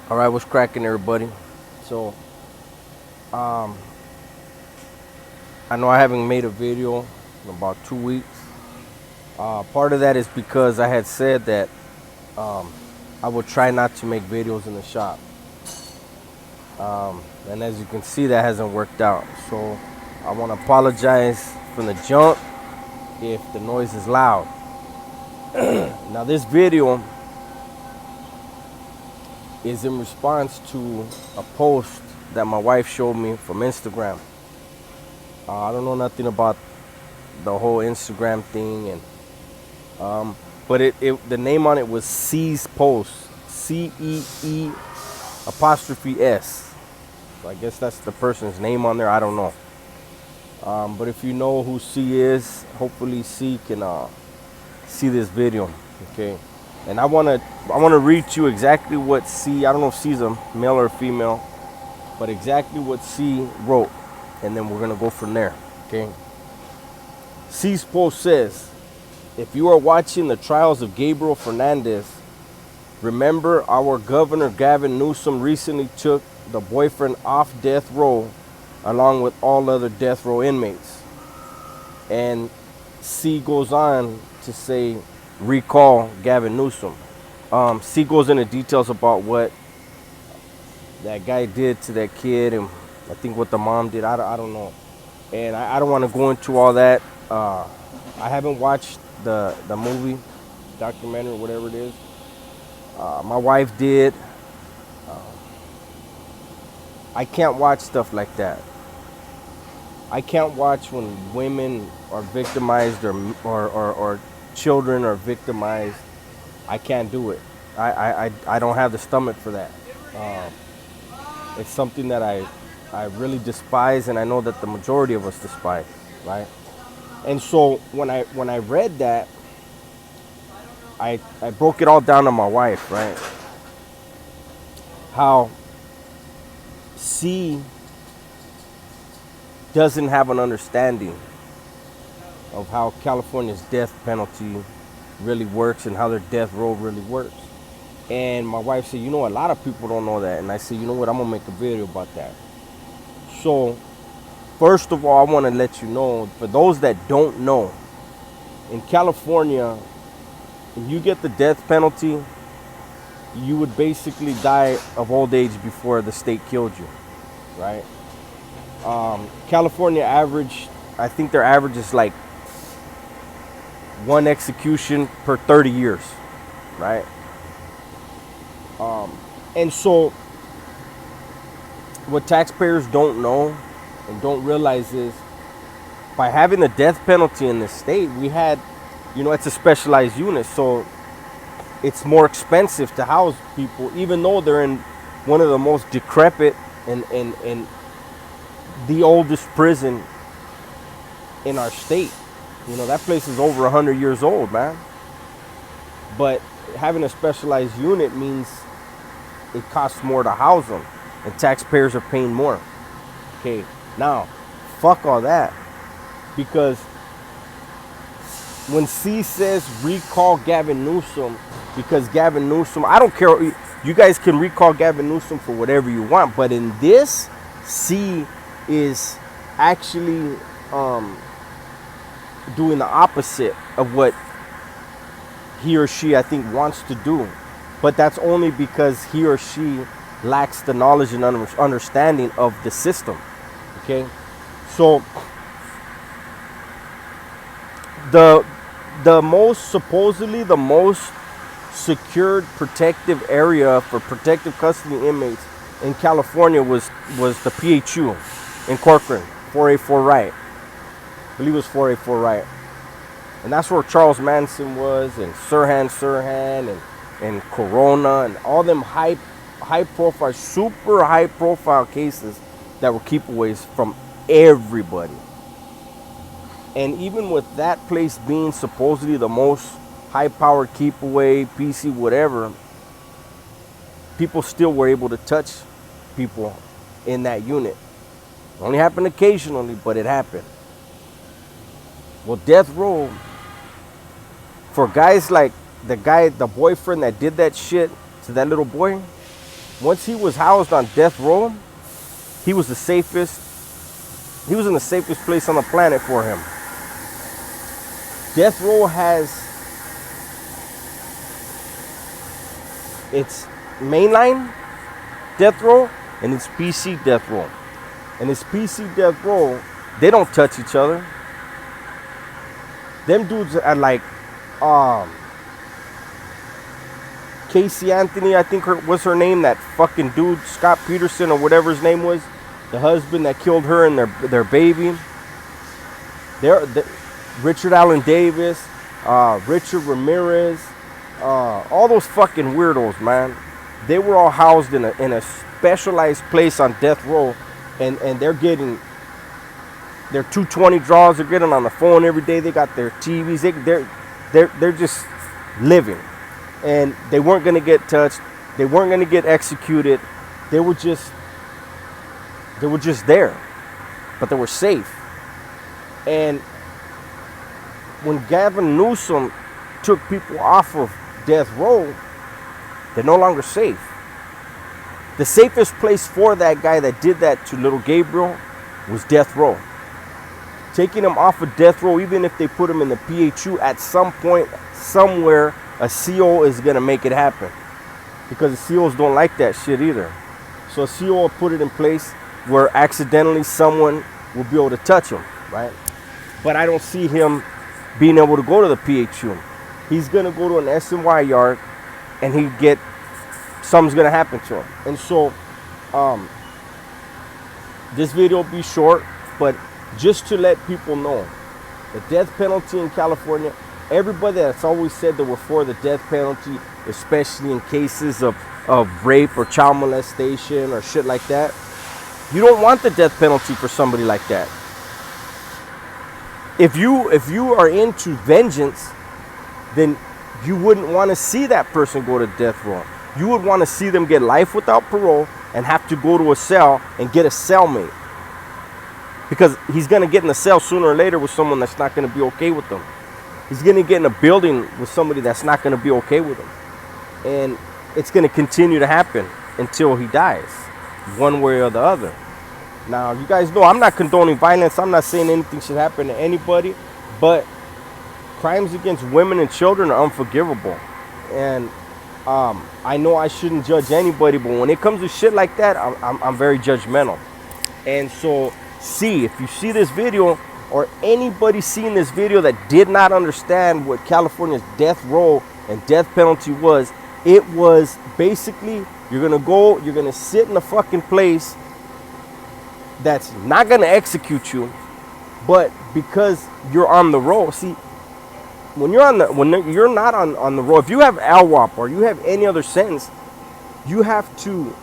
All right, what's cracking, everybody? So, um, I know I haven't made a video in about 2 weeks. Part of that is because I had said that I would try not to make videos in the shop, and as you can see, that hasn't worked out. So, I want to apologize from the jump if the noise is loud. Now, this video is in response to a post that my wife showed me from Instagram. I don't know nothing about the whole Instagram thing, but the name on it was C's Post, CEE apostrophe S. So I guess that's the person's name on there. I don't know. But if you know who C is, hopefully C can see this video, okay? And I wanna read to you exactly what C. I don't know if C's a male or a female, but exactly what C wrote, and then we're gonna go from there, okay? C's post says, if you are watching the trials of Gabriel Fernandez, remember our Governor Gavin Newsom recently took the boyfriend off death row along with all other death row inmates. And C goes on to say, recall Gavin Newsom. C goes into details about what that guy did to that kid, and I think what the mom did. I don't know. And I don't want to go into all that. I haven't watched the movie, documentary, whatever it is. My wife did. I can't watch stuff like that. I can't watch when women are victimized or children are victimized. I can't do it. I don't have the stomach for that. It's something that I really despise, and I know that the majority of us despise, right? And so when I read that, I broke it all down to my wife, right? How C doesn't have an understanding of how California's death penalty really works and how their death row really works. And my wife said, you know, a lot of people don't know that. And I said, you know what, I'm gonna make a video about that. So first of all, I want to let you know, for those that don't know, in California, if you get the death penalty, you would basically die of old age before the state killed you, right? California average, I think their average is like one execution per 30 years, right? And so what taxpayers don't know and don't realize is, by having the death penalty in this state, we had, you know, it's a specialized unit, so it's more expensive to house people, even though they're in one of the most decrepit and the oldest prison in our state. You know, that place is over 100 years old, man. But having a specialized unit means it costs more to house them, and taxpayers are paying more. Okay, now, fuck all that. Because when C says recall Gavin Newsom, because Gavin Newsom, I don't care, you guys can recall Gavin Newsom for whatever you want, but in this, C is actually doing the opposite of what he or she, I think, wants to do. But that's only because he or she lacks the knowledge and understanding of the system. Okay, so the most, supposedly the most secured protective area for protective custody inmates in California was the PHU in Corcoran, 484 Right. I believe it was 484 Right. And that's where Charles Manson was, and Sirhan and Corona, and all them high profile, super high profile cases that were keepaways from everybody. And even with that place being supposedly the most high-powered keepaway, PC, whatever, people still were able to touch people in that unit. It only happened occasionally, but it happened. Well, death row, for guys like the boyfriend that did that shit to that little boy, Once he was housed on death row, he was the safest. He was in the safest place on the planet for him. Death row has its mainline death row and its PC death row. And its PC death row, they don't touch each other. Them dudes are like Casey Anthony, I think was her name, that fucking dude, Scott Peterson or whatever his name was, the husband that killed her and their baby. They're Richard Allen Davis, Richard Ramirez, all those fucking weirdos, man. They were all housed in a specialized place on death row, and they're getting their 220 draws. They're getting on the phone every day. They got their TVs. They're just living, and they weren't gonna get touched. They weren't gonna get executed. They were just there, but they were safe. And when Gavin Newsom took people off of death row, they're no longer safe. The safest place for that guy that did that to little Gabriel was death row. Taking him off of death row, even if they put him in the PHU, at some point, somewhere, a CO is going to make it happen. Because the COs don't like that shit either. So a CO will put it in place where accidentally someone will be able to touch him, right? But I don't see him being able to go to the PHU. He's going to go to an SNY yard and something's going to happen to him. And so this video will be short, but just to let people know, the death penalty in California, everybody that's always said that we're for the death penalty, especially in cases of rape or child molestation or shit like that, you don't want the death penalty for somebody like that. If you are into vengeance, then you wouldn't want to see that person go to death row. You would want to see them get life without parole and have to go to a cell and get a cellmate. Because he's going to get in a cell sooner or later with someone that's not going to be okay with them. He's going to get in a building with somebody that's not going to be okay with him. And it's going to continue to happen until he dies, one way or the other. Now, you guys know I'm not condoning violence. I'm not saying anything should happen to anybody. But crimes against women and children are unforgivable. And I know I shouldn't judge anybody, but when it comes to shit like that, I'm very judgmental. And so, if you see this video, or anybody seeing this video that did not understand what California's death row and death penalty was, it was basically, you're gonna sit in a fucking place that's not gonna execute you, but because you're on the roll. See, when you're not on the roll, if you have LWOP or you have any other sentence, you have to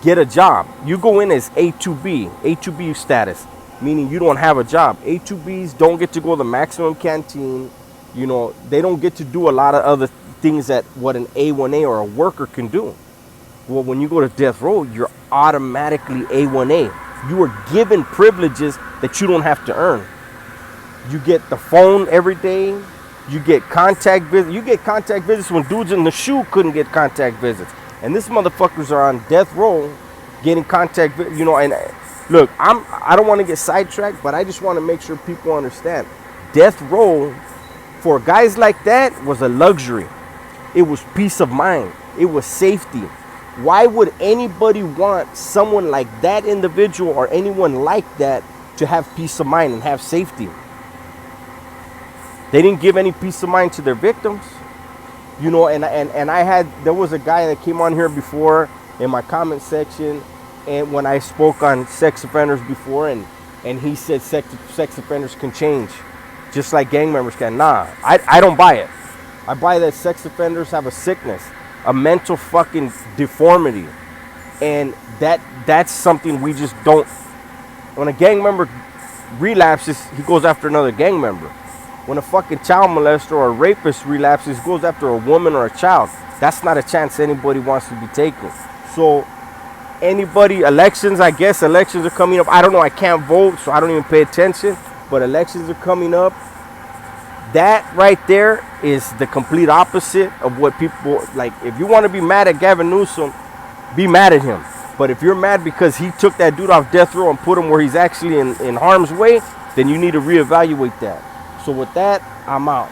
get a job. You go in as A2B status, meaning you don't have a job. A2Bs don't get to go to the maximum canteen. You know, they don't get to do a lot of other things that what an A1A or a worker can do. Well, when you go to death row, you're automatically A1A. You are given privileges that you don't have to earn. You get the phone every day. You get contact visits. You get contact visits when dudes in the shoe couldn't get contact visits. And these motherfuckers are on death row getting contact, you know. And look, I don't want to get sidetracked, but I just want to make sure people understand. Death row for guys like that was a luxury. It was peace of mind. It was safety. Why would anybody want someone like that individual or anyone like that to have peace of mind and have safety? They didn't give any peace of mind to their victims. You know, and there was a guy that came on here before in my comment section, and when I spoke on sex offenders before, and he said sex offenders can change, just like gang members can. Nah, I don't buy it. I buy that sex offenders have a sickness, a mental fucking deformity, and that's something we just don't. When a gang member relapses, he goes after another gang member. When a fucking child molester or a rapist relapses, goes after a woman or a child. That's not a chance anybody wants to be taking. So elections, I guess elections are coming up. I don't know, I can't vote, so I don't even pay attention. But elections are coming up. That right there is the complete opposite of what people, like, if you want to be mad at Gavin Newsom, be mad at him. But if you're mad because he took that dude off death row and put him where he's actually in harm's way, then you need to reevaluate that. So with that, I'm out.